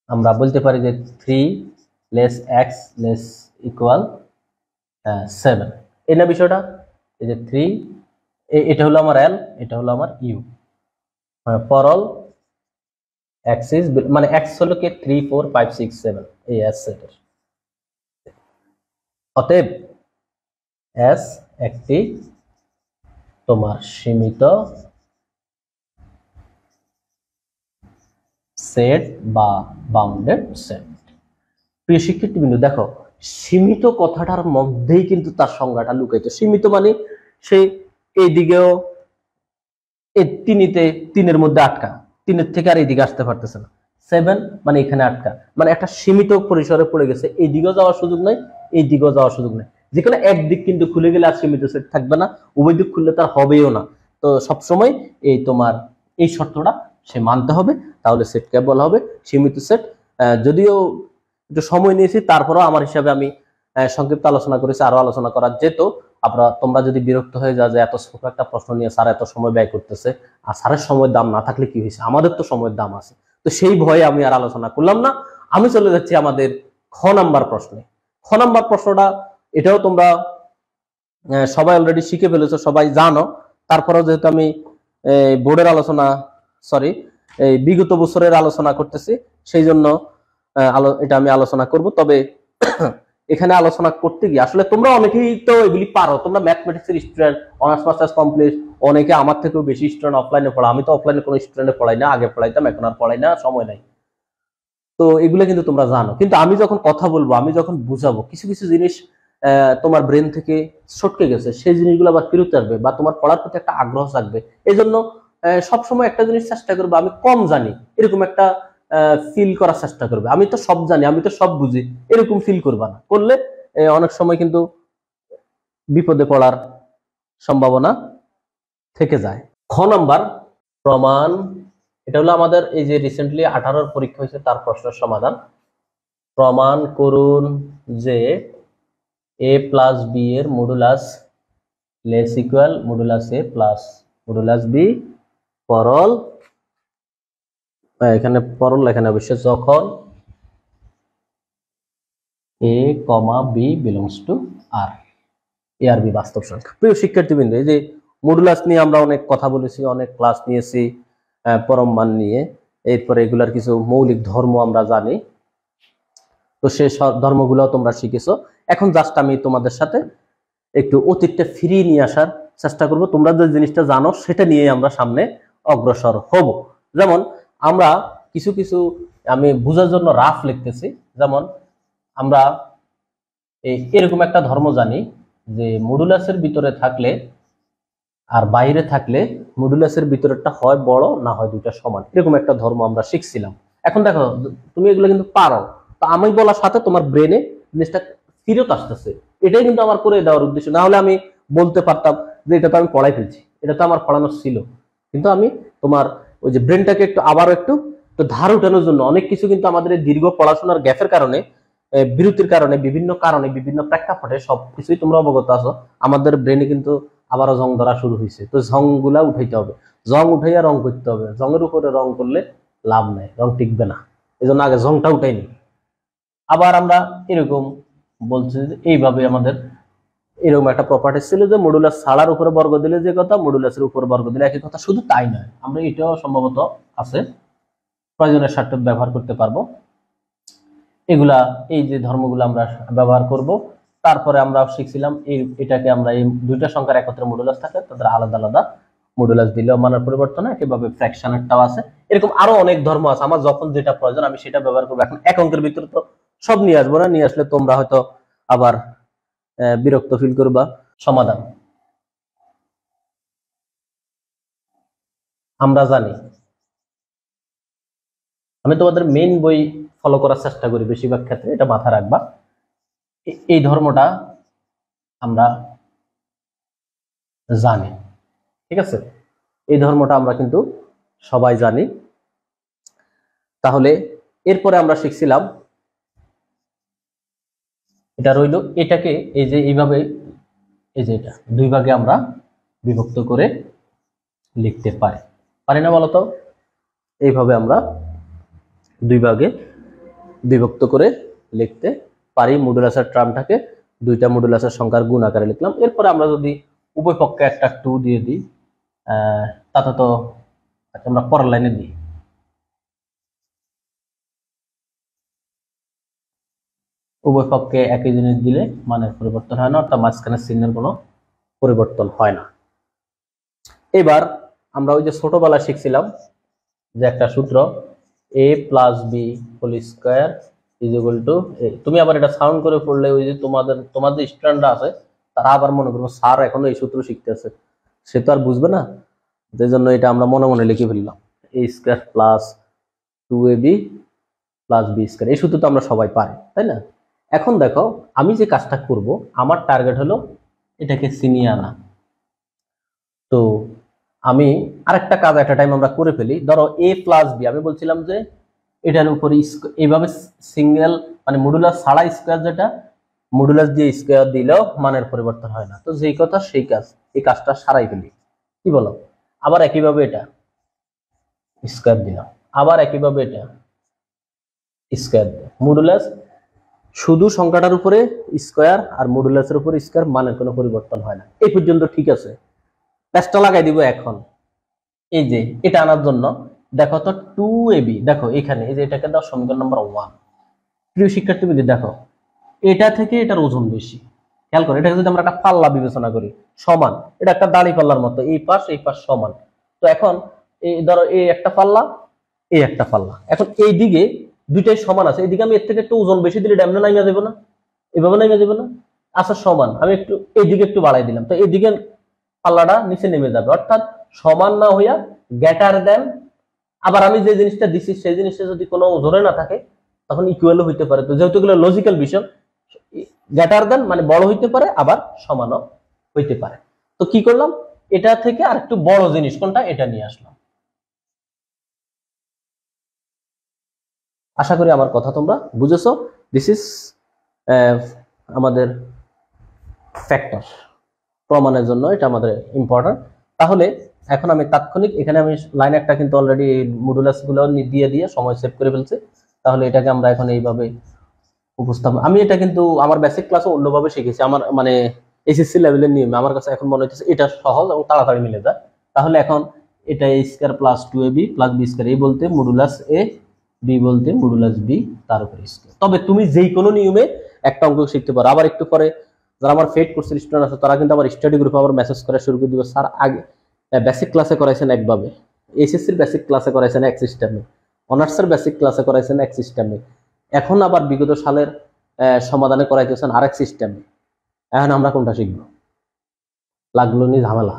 আমরা বলতে পারি যে 3 লেস x লেস ইকুয়াল 7, এই না বিষয়টা। এই যে 3, এটা হলো আমার l, এটা হলো আমার u, for all x is, মানে x হলো কি 3 4 5 6 7 এই s সেটের। অতএব s একটি তোমার সীমিত সেট বা বাউন্ডেড সেট। প্রিয় শিক্ষার্থীবৃন্দ, দেখো সীমিত কথাটার মধ্যেই কিন্তু তার সংজ্ঞাটা লুকায়িত। সীমিত মানে সে এইদিকেও এই তিনের মধ্যে আটকা, 3-এর থেকে আর এইদিকে আসতে পারতেছে না। 7 মানে এখানে আটকা, মানে একটা সীমিত পরিসরে পড়ে গেছে, এই দিকেও যাওয়ার সুযোগ নাই, এই দিকেও যাওয়ার সুযোগ নাই। যেখানে একদিক কিন্তু খুলে গেলে আর সীমিত সেট থাকবে না, উভয় দিক খুললে তার হবেও না। তো সবসময় এই তোমার এই শর্তটা সে মানতে হবে, তাহলে সেটকে বলা হবে সীমিত সেট। যদিও একটু সময় নিয়েছি, তারপরেও আমার হিসাবে আমি সংক্ষিপ্ত আলোচনা করেছি, আরো আলোচনা করা যেত। তোমরা যদি বিরক্ত হয়ে যাও যে এত ছোট একটা প্রশ্ন নিয়ে স্যার এত সময় ব্যয় করতেছে, আর স্যারের সময়ের দাম না থাকলে কি হয়েছে, আমাদের তো সময়ের দাম আছে, তো সেই ভয়ে আমি আর আলোচনা করলাম না। আমি চলে যাচ্ছি আমাদের খ নাম্বার প্রশ্নে। খ নাম্বার প্রশ্নটা, এটাও তোমরা সবাই অলরেডি শিখে ফেলেছো, সবাই জানো। তারপরেও যেহেতু আমি বোর্ডের আলোচনা, সরি এই বিগত বছরের আলোচনা করতেছি, সেই জন্য এটা আমি আলোচনা করব। তবে এখানে আলোচনা করতে গিয়ে আসলে তোমরা অনেকেই তো এগুলি পারো, তোমরা ম্যাথমেটিক্সের স্টুডেন্ট, অনার্স মাস্টার্স কমপ্লিট, অনেকে আমার থেকেও বেশি স্টুডেন্ট অফলাইনে পড়া। আমি তো অফলাইনে কোনো স্টুডেন্টে পড়াই না, আগে পড়াইতাম, এখন আর পড়াই না, সময় নাই। তো এগুলো কিন্তু তোমরা জানো, কিন্তু আমি যখন কথা বলবো, আমি যখন বুঝাবো, কিছু কিছু জিনিস তোমার ব্রেন থেকে সটকে গেছে, সেই জিনিসগুলো আবার ফেরত আসবে, বা তোমার পড়ার প্রতি একটা আগ্রহ থাকবে। এই জন্য সবসময় একটা জিনিস চেষ্টা করবো, আমি কম জানি এরকম একটা ফিল করার চেষ্টা করবে। আমি তো সব জানি, আমি তো সব বুঝি, এরকম ফিল করবা না, করলে অনেক সময় কিন্তু বিপদে পড়ার সম্ভাবনা থেকে যায়। খ নাম্বার প্রমাণ, এটা হলো আমাদের এই যে রিসেন্টলি 18 পরীক্ষা হয়েছে তার প্রশ্নের সমাধান। প্রমাণ করুন যে a প্লাস বি এর modulus less equal modulus a plus modulus b পরল, এখানে পরল এখানে অবশ্যই যখন a, b belongs to r, a আর b বাস্তব সংখ্যা। প্রিয় শিক্ষার্থীবৃন্দ, এই যে মডুলাস নিয়ে আমরা অনেক কথা বলেছি, অনেক ক্লাস নিয়েছি পরম মান নিয়ে, এরপরে এগুলার কিছু মৌলিক ধর্ম আমরা জানি, তো সেই ধর্মগুলো তোমরা শিখেছো। এখন জাস্ট আমি তোমাদের সাথে একটু অতীতটা ফিরিয়ে নিয়ে আসার চেষ্টা করব, তোমরা যে জিনিসটা জানো সেটা নিয়ে আমরা সামনে অগ্রসর হব। যেমন আমরা কিছু কিছু, আমি বোঝার জন্য রাফ লিখতেছি, যেমন আমরা এরকম একটা ধর্ম জানি যে মডুলাসের ভিতরে থাকলে আর বাইরে থাকলে মডুলাসের ভিতরেরটা হয় বড়, না হয় দুইটা সমান, এরকম একটা ধর্ম আমরা শিখছিলাম। এখন দেখো তুমি এগুলো কিন্তু পারো, তো আমি বলার সাথে তোমার ব্রেনে জিনিসটা ফিরত আসতেছে, এটাই কিন্তু আমার করে দেওয়ার উদ্দেশ্য। না হলে আমি বলতে পারতাম যে এটা তো আমি পড়াই ফেলছি, এটা তো আমার পড়ানো ছিল, কিন্তু আমি তোমার ওই যে ব্রেনটাকে একটু আবারও একটু ধার উঠানোর জন্য, অনেক কিছু কিন্তু আমাদের এই দীর্ঘ পড়াশোনার গ্যাপের কারণে, বিরতির কারণে, বিভিন্ন প্রেক্ষাপটে সবকিছুই তোমরা অবগত আছো, আমাদের ব্রেনে কিন্তু আবারও জং ধরা শুরু হয়েছে। তো জং গুলা উঠাইতে হবে, জং উঠাইয়া রং করতে হবে, জংয়ের উপরে রং করলে লাভ নাই, রং টিকবে না, এই জন্য আগে জংটা উঠাইনি। আবার আমরা এরকম বলছি যে এইভাবে আমাদের এরকম একটা প্রপার্টি ছিল যে মডুলাস ছাড়ার উপরে বর্গ দিলে যে কথা, মডুলাসের উপরে বর্গ দিলে একই কথা। শুধু তাই নয়, আমরা এটাও সম্ভবত আছে, প্রয়োজনের স্বার্থে ব্যবহার করতে পারবো। এগুলা এই যে ধর্মগুলো আমরা ব্যবহার করব। তারপরে আমরা শিখছিলাম এটাকে আমরা এই দুইটা সংখ্যার একত্রে মডুলাস থাকে, তাদের আলাদা আলাদা মডুলাস দিলেও মানের পরিবর্তন হয়, কিভাবে ফ্র্যাকশনেরটাও আছে। এরকম আরো অনেক ধর্ম আছে, আমার যখন যেটা প্রয়োজন আমি সেটা ব্যবহার করবো। এখন এক অঙ্কের ভিতরে তো সব নিয়ে আসবো না, নিয়ে আসলে তোমরা হয়তো আবার বিরক্ত ফিল করবা। সমাধান আমরা জানি, আমি তোমাদের মেইন বই ফলো করার চেষ্টা করি বেশিরভাগ ক্ষেত্রে, এটা মাথায় রাখবা। এই ধর্মটা আমরা জানি, ঠিক আছে? এই ধর্মটা আমরা কিন্তু সবাই জানি। তাহলে এরপরে আমরা শিখছিলাম, এটা রইল, এটাকে এই যে এইভাবে, এই যে এটা দুই ভাগে আমরা বিভক্ত করে লিখতে পারি না বলতো? এইভাবে আমরা দুই ভাগে বিভক্ত করে লিখতে পারি। মডুলাসের টার্মটাকে দুইটা মডুলাসের সংখ্যার গুণ আকারে লিখলাম। এরপরে আমরা যদি উভয় পক্ষে একটা 2 দিয়ে দিই, তাতে তো আমরা পরের লাইনে দিই। উভয় পক্ষে একই জিনিস দিলে মানের পরিবর্তন হয় না, অর্থাৎ মাঝখানের চিহ্নের কোনো পরিবর্তন হয় না। এবার আমরা ওই যে ছোটবেলায় শিখছিলাম যে একটা সূত্র, a plus b whole square is equal to a। তুমি আবার এটা সাউন্ড করে পড়লে ওই যে তোমার যে স্টুডেন্টরা আছে তারা আবার মনে করবো স্যার এখনো এই সূত্র শিখতে আছে, সে তো আর বুঝবে না। সেই জন্য এটা আমরা মনে মনে লিখে ফেললাম, a square plus 2ab plus b square. এই সূত্র তো আমরা সবাই পারি, তাই না? এখন দেখো আমি যে কাজটা করব, আমার টার্গেট হলো এটাকে ছিনিয়ে আনা। তো আমি আরেকটা কাজ একটা টাইম আমরা করে ফেলি। ধরো a প্লাস বি, আমি বলছিলাম যে এটার উপরে এইভাবে সিঙ্গেল মানে মডুলাস ছাড়া স্কোয়ার, যেটা মডুলাস দিয়ে স্কোয়ার দিলেও মানের পরিবর্তন হয় না। তো যেই কথা সেই কাজ, এই কাজটা সারাই ফেলি, কি বলো? আবার একইভাবে এটা স্কোয়ার দিলাম, আবার একইভাবে এটা স্কোয়ার দিলাম। মডুলাস শুধু সংখ্যাটার উপরে স্কোয়ার আর মডুলাসের উপরে স্কোয়ার, মানের কোনো পরিবর্তন হয় না। এই পর্যন্ত ঠিক আছে। প্যাচটা লাগাই দিব এখন। এই যে এটা আনার জন্য দেখো তো 2ab, দেখো এখানে এই যে এটাকে দাও সমীকরণ নম্বর 1। প্রিয় শিক্ষার্থীবৃন্দ দেখো, এটা থেকে এটার ওজন বেশি। খেয়াল করো, এটাকে যদি আমরা একটা পাল্লা বিবেচনা করি, সমান, এটা একটা দাড়ি পাল্লার মতো, এই পাশ সমান। তো এখন এই ধরো এই একটা পাল্লা, এই একটা পাল্লা, এখন এই দিকে দুইটাই সমান আছে, এইদিকে আমি এর থেকে একটু ওজন বেশি দিলে ড্যামনা নামিয়ে দেবো না? এভাবে নামিয়ে দেবো না? আচ্ছা সমান, আমি একটু এইদিকে একটু বাড়াই দিলাম, তো এইদিকে পাল্লাটা নিচে নেমে যাবে, অর্থাৎ সমান না হইয়া গ্রেটার দেন। আবার আমি যে জিনিসটা দিচ্ছি সেই জিনিসটা যদি কোনো ওজনে না থাকে তখন ইকুয়ালও হইতে পারে। তো যেহেতু এগুলো লজিক্যাল বিষয়, গ্রেটার দেন মানে বড় হইতে পারে, আবার সমানও হইতে পারে। তো কি করলাম, এটা থেকে আর একটু বড় জিনিস কোনটা, এটা নিয়ে আসলাম। আশা করি আমার কথা তোমরা বুঝেছো। দিস ইজ আমাদের ফ্যাক্টর প্রমাণের জন্য এটা আমাদের ইম্পর্টেন্ট। তাহলে এখন আমি তাৎক্ষণিক এখানে আমি লাইন একটা কিন্তু অলরেডি মডুলাস গুলো দিয়ে সময় সেভ করে ফেলছি। তাহলে এটাকে আমরা এখন এইভাবে উপস্থাপন, আমি এটা কিন্তু আমার বেসিক ক্লাসে অন্যভাবে শিখেছি, আমার মানে এসএসসি লেভেলের নিয়মে আমার কাছে এখন মনে হচ্ছে এটা সহজ এবং তাড়াতাড়ি মিলে যায়। তাহলে এখন এটা a square plus 2ab plus b square, এই বলতে মডুলাস a, b বলতে মডুলাস b তার উপরে স্কয়ার। তবে তুমি যেই কোনো নিয়মে একটা অঙ্ক শিখতে পারো। আবার একটু পরে যারা আমার ফেড কোর্সের স্টুডেন্ট আছে তারা কিন্তু আমার স্টাডি গ্রুপে আবার মেসেজ করা শুরু করে দিবে, স্যার আগে বেসিক ক্লাসে করাইছেন একভাবে, এসএসসির বেসিক ক্লাসে করাইছেন এক সিস্টেমে, অনার্সের বেসিক ক্লাসে করাইছেন এক সিস্টেমে, এখন আবার বিগত সালের সমাধানে করাইতেছেন আরেক সিস্টেমে। এখন আমরা কোনটা শিখবো? লাগলো নি ঝামেলা?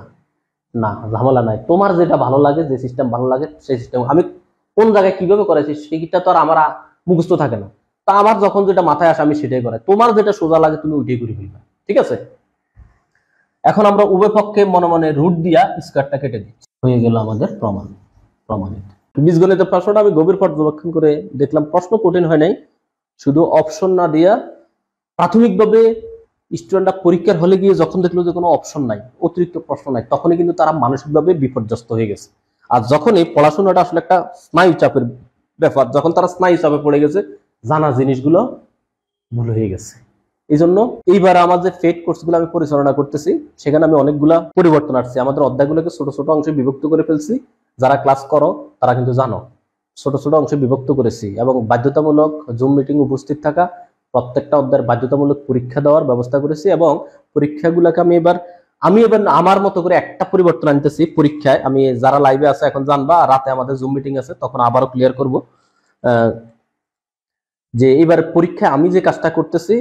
না, ঝামেলা নাই। তোমার যেটা ভালো লাগে, যে সিস্টেম ভালো লাগে সেই সিস্টেম। আমি কোন জায়গায় কিভাবে করাইছি সেইটা তো আর আমার মুখস্থ থাকে না। তা আমার যখন যেটা মাথায় আসে আমি সেটাই করাই। তোমার যেটা সোজা লাগে তুমি ওইটাই করে ফেলবে, ঠিক আছে? এখন আমরা উভয় পক্ষে মনে মনে রুট দিয়া স্কয়ারটা কেটে দিচ্ছি, হয়ে গেল আমাদের প্রমাণিত। বীজগণিতের প্রশ্নটা আমি গভীর পর্যবেক্ষণ করে দেখলাম, প্রশ্ন কঠিন হয় নাই, শুধু অপশন না দিয়া প্রাথমিকভাবে স্টুডেন্টরা পরীক্ষার হলে গিয়ে যখন দেখলো যে কোনো অপশন নাই, অতিরিক্ত প্রশ্ন নাই, তখনই কিন্তু তারা মানসিকভাবে বিপর্যস্ত হয়ে গেছে। আর যখন এই পড়াশোনাটা আসলে একটা স্নায়ু চাপের ব্যাপার, যখন তারা স্নায়ু চাপে পড়ে গেছে, জানা জিনিসগুলো ভুল হয়ে গেছে। এই জন্য এইবার আমার যে ফেড কোর্সগুলো আমি পরিচালনা করতেছি সেখানে আমি অনেকগুলা পরিবর্তন আসছে। আমাদের অধ্যায়গুলোকে ছোট ছোট অংশে বিভক্ত করে ফেলছি। যারা ক্লাস করো তারা কিন্তু জানো, ছোট ছোট অংশে বিভক্ত করেছি এবং বাধ্যতামূলক জুম মিটিং উপস্থিত থাকা, প্রত্যেকটা অধ্যায়ের বাধ্যতামূলক পরীক্ষা দেওয়ার ব্যবস্থা করেছি এবং পরীক্ষাগুলোকে আমি এবার আমার মতো করে একটা পরিবর্তন আনতেছি পরীক্ষায়। আমি যারা লাইভে আছে এখন জানবা, রাতে আমাদের জুম মিটিং আছে, তখন আবারও ক্লিয়ার করব যে এবার পরীক্ষায় আমি যে কাজটা করতেছি,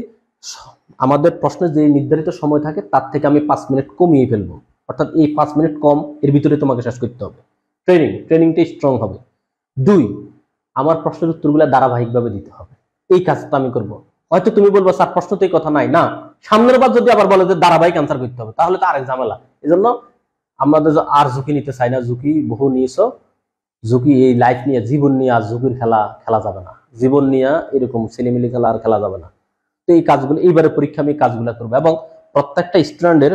আমাদের প্রশ্নের যে নির্ধারিত সময় থাকে তার থেকে আমি 5 মিনিট কমিয়ে ফেলবো। অর্থাৎ এই 5 মিনিট কম, এর ভিতরে তোমাকে শেষ করতে হবে। ট্রেনিংটা স্ট্রং হবে। 2, আমার প্রশ্নের উত্তরগুলো ধারাবাহিকভাবে দিতে হবে। এই কাজটা আমি করব। হয়তো তুমি বলবো স্যার প্রশ্ন তো এই কথা নাই, না, সামনের বার যদি আবার বলে যে ধারাবাহিক আনসার করতে হবে, তাহলে তো আরেক ঝামেলা। এই জন্য আমাদের আর ঝুঁকি নিতে চাই না। ঝুঁকি বহু নিয়েছো, ঝুঁকি এই লাইফ নিয়ে, জীবন নিয়ে আর ঝুঁকির খেলা যাবে না। জীবন নিয়ে এরকম ছেলেমিলি খেলা আর খেলা যাবে না। তো এই কাজগুলো, এইবারে পরীক্ষা আমি কাজগুলো করবো এবং প্রত্যেকটা স্টুডেন্টের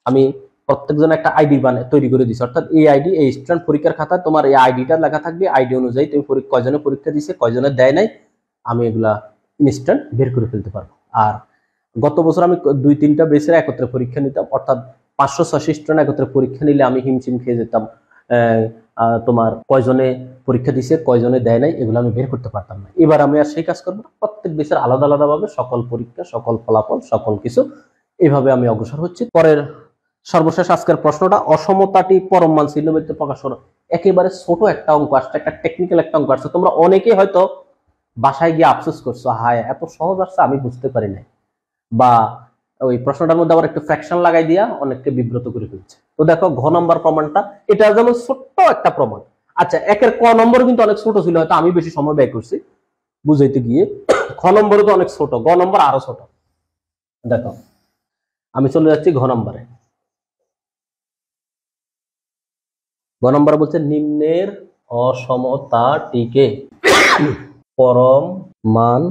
আমি প্রত্যেকজন একটা আইডি তৈরি করে দিচ্ছি। অর্থাৎ এই আইডি, এই স্টুডেন্ট পরীক্ষার খাতায় তোমার এই আইডিটা লেখা থাকবে। আইডি অনুযায়ী তুমি কয়জনে পরীক্ষা দিছে, কয়জনে দেয় নাই, আমি এগুলা ইনস্ট্যান্ট বের করে ফেলতে পারবো। আর গত বছর আমি 2-3টা বেসের একত্রে পরীক্ষা নিতাম, অর্থাৎ 500-600 স্টুডেন্ট একত্রে পরীক্ষা নিলে আমি হিমশিম খেয়ে যেতাম। তোমার কয়জনে পরীক্ষা দিছে, কয়জনে দেয় নাই, এগুলো আমি বের করতে পারতাম না। এবার আমি আর সেই কাজ করবো না। প্রত্যেক বেসের আলাদা আলাদা ভাবে সকল পরীক্ষা, সকল ফলাফল, সকল কিছু এইভাবে আমি অগ্রসর হচ্ছি। পরের সর্বশেষ আজকের প্রশ্নটা, অসমতাটি পরম মান চিহ্ন ব্যতীত প্রকাশ করো। একেবারে ছোট একটা অঙ্ক আসছে, একটা টেকনিক্যাল একটা অঙ্ক আসছে। তোমরা অনেকেই হয়তো বাসায় গিয়ে আফসোস করছো, হায় এত সহজ আসছে, আমি বুঝতে পারি নাই, বা ওই প্রশ্নটার মধ্যে আবার একটু ফ্র্যাকশন লাগাই দিয়া অনেককে বিব্রত করে ফেলছে। তো দেখো ঘ নম্বর প্রমাণটা, এটা যেমন ছোট্ট একটা প্রমাণ। আচ্ছা, একের ক নম্বর কিন্তু অনেক ছোট ছিল, হয়তো আমি বেশি সময় ব্যয় করছি বুঝাইতে গিয়ে। খ নম্বরে তো অনেক ছোট, গ নম্বর আরো ছোট। দেখো আমি চলে যাচ্ছি ঘ নম্বরে। গ নম্বর বলছে, নিম্নের অসমতাটিকে পরম মান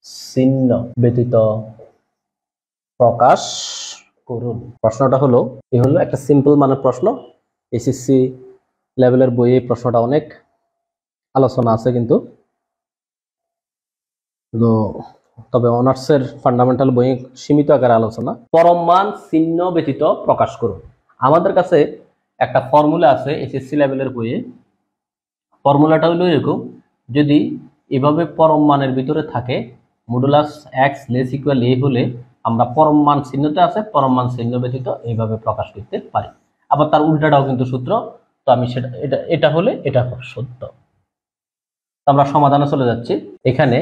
চিহ্ন ব্যতীত প্রকাশ করুন। প্রশ্নটা হলো, এই হলো একটা সিম্পল মানের প্রশ্ন। এসএসসি লেভেলের বইয়ে এই প্রশ্নটা অনেক আলোচনা আছে, কিন্তু তবে অনার্সের ফান্ডামেন্টাল বইয়ে সীমিত আকারে আলোচনা। পরম মান চিহ্ন ব্যতীত প্রকাশ করুন। আমাদের কাছে একটা ফর্মুলা আছে এসএসসি লেভেলের বইয়ে। ফর্মুলাটা হলো এরকম, যদি এভাবে পরম মানের ভিতরে থাকে মডুলাস এক্স লেস ইকুয়াল এ হলে আমরা পরম মান চিহ্নতে আছে, পরম মান চিহ্ন ব্যতীত এইভাবে প্রকাশ করতে পারি। আবার তার উল্টাটাও কিন্তু সূত্র। তো আমি এটা হলে এটা সত্য। আমরা সমাধানে চলে যাচ্ছি। এখানে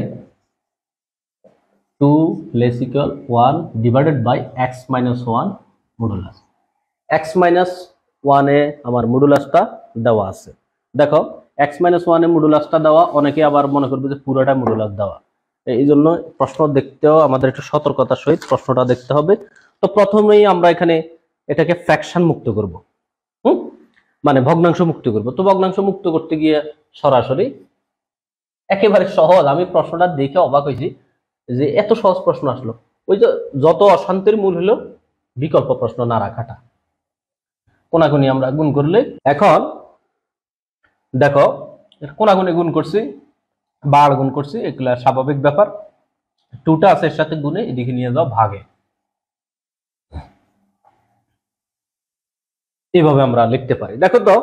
2 less equal 1 divided by x minus 1 মডুলাস। এক্স মাইনাস 1 এ আমার মডুলাসটা দেওয়া আছে। দেখো এক্স মাইনাস 1 এ মডুলাসটা দেওয়া, অনেকে আবার মনে করবে যে পুরোটা মডুলাস দেওয়া। এই জন্য প্রশ্ন দেখতেও আমাদের একটু সতর্কতার সহিত প্রশ্নটা দেখতে হবে। তো প্রথমেই আমরা এখানে এটাকে ফ্র্যাকশন মুক্ত করব, মানে ভগ্নাংশ মুক্ত করব। তো ভগ্নাংশ মুক্ত করতে গিয়ে সরাসরি একেবারে সহজ। আমি প্রশ্নটা দেখে অবাক হয়েছি যে এত সহজ প্রশ্ন আসলো। ওই যে যত অশান্তির মূল হলো বিকল্প প্রশ্ন না রাখাটা। কোনাকুনি আমরা গুণ করলে, এখন দেখো কোনাকুনি গুণ করছি, বার গুণ করছি, এগুলা স্বাভাবিক ব্যাপার। 2টা আছে এর সাথে গুণে এদিকে নিয়ে যাও ভাগে, এইভাবে আমরা লিখতে পারি। দেখো তো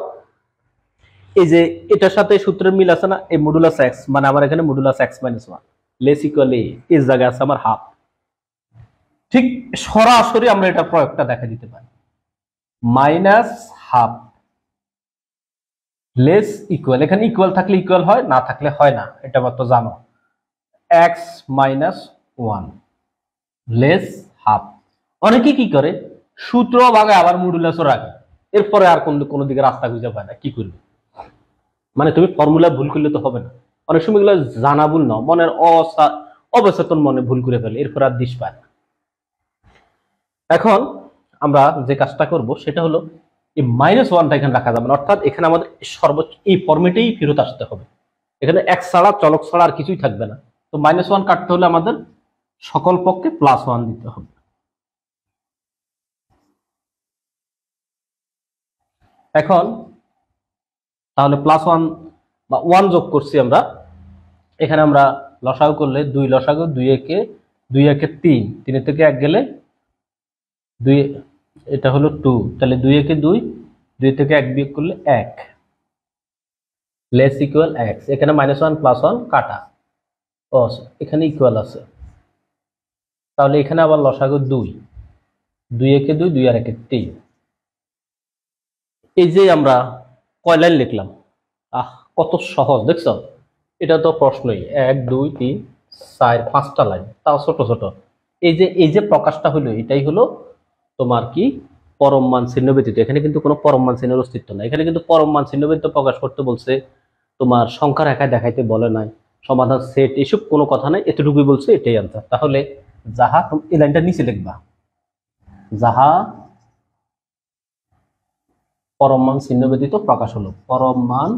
এই যে এটার সাথে সূত্রের মিল আছে না, এই মডুলাস এক্স, মানে আমার এখানে modulus x minus 1 less equal A, এই জায়গায় আছে আমার হাফ। ঠিক সরাসরি আমরা এটা প্রয়োগটা দেখা দিতে পারি, মাইনাস হাফ লেস ইকুয়াল, এখানে ইকুয়াল থাকলে ইকুয়াল হয়, না থাকলে হয় না, এটা মাত্র জানো। X minus 1 less half. অনেকে কি করে সূত্র ভাগে আবার মডুলাসও রাখে, এরপরে আর কোনো দিকে রাস্তা খুঁজে পায় না, কি করবে? মানে তুমি ফর্মুলা ভুল করলে তো হবে না, অনেক সময় এগুলো জানা ভুল না, মনের অবচেতন মনে ভুল করে ফেলে, এরপর আর দিশ পায় না। এখন আমরা যে কাজটা করব সেটা হলো এই মাইনাস 1টা এখানে রাখা যাবে না, অর্থাৎ এখানে আমাদের সর্বোচ্চ এই ফর্মেটেই ফেরত আসতে হবে। এখানে এক্স ছাড়া, চলক ছাড়া আর কিছুই থাকবে না। তো মাইনাস 1 কাটতে হলে আমাদের সকল পক্ষে প্লাস 1 দিতে হবে। এখন তাহলে প্লাস 1 বা 1 যোগ করছি আমরা। এখানে আমরা লসাগু করলে 2 লসাগু, 2 একে 3, 3 থেকে 1 গেলে 2, এটা হলো 2, তাহলে 2 একে 2, 2 থেকে 1 বিয়োগ করলে 1, লেস ইকুয়াল এক্স, এখানে -1 +1 কাটা, ও এখানে ইকুয়াল আছে, তাহলে এখানে আবার লসাগু 2, 2 একে 2, 2 আর 1 3। এই যে আমরা কয় লাইন লিখলাম, কত সহজ দেখছো, এটা তো প্রশ্নই, 1 2 3 4 5টা লাইন, তাও ছোট ছোট। এই যে প্রকাশটা হলো, এটাই হলো তোমার কি পরম মান চিহ্ন ব্যতীত। এখানে কিন্তু কোনো পরম মান চিহ্নের অস্তিত্ব নাই, এখানে কিন্তু পরম মান চিহ্ন ব্যতীত প্রকাশ করতে বলছে, তোমার সংখ্যা রেখায় দেখাইতে বলে নাই, সমাধান সেট এসব কোনো কথা নাই, এতটুকুই বলছে, এটাই আনসার। তাহলে যাহা, এই লাইনটা নিচে লিখবা, যাহা পরম মান চিহ্ন ব্যতীত প্রকাশ হলো, পরম মান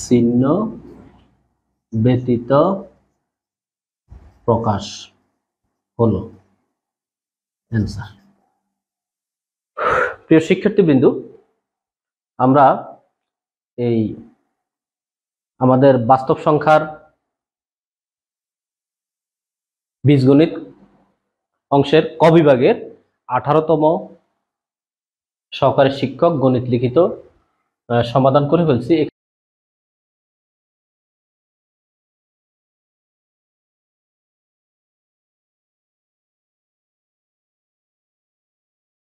চিহ্ন ব্যতীত প্রকাশ হলো অ্যান্সার। প্রিয় শিক্ষার্থীবৃন্দু, আমরা এই আমাদের বাস্তব সংখ্যার বীজগণিত অংশের ক বিভাগের 18তম সহকারী শিক্ষক গণিত লিখিত সমাধান করে ফেলছি।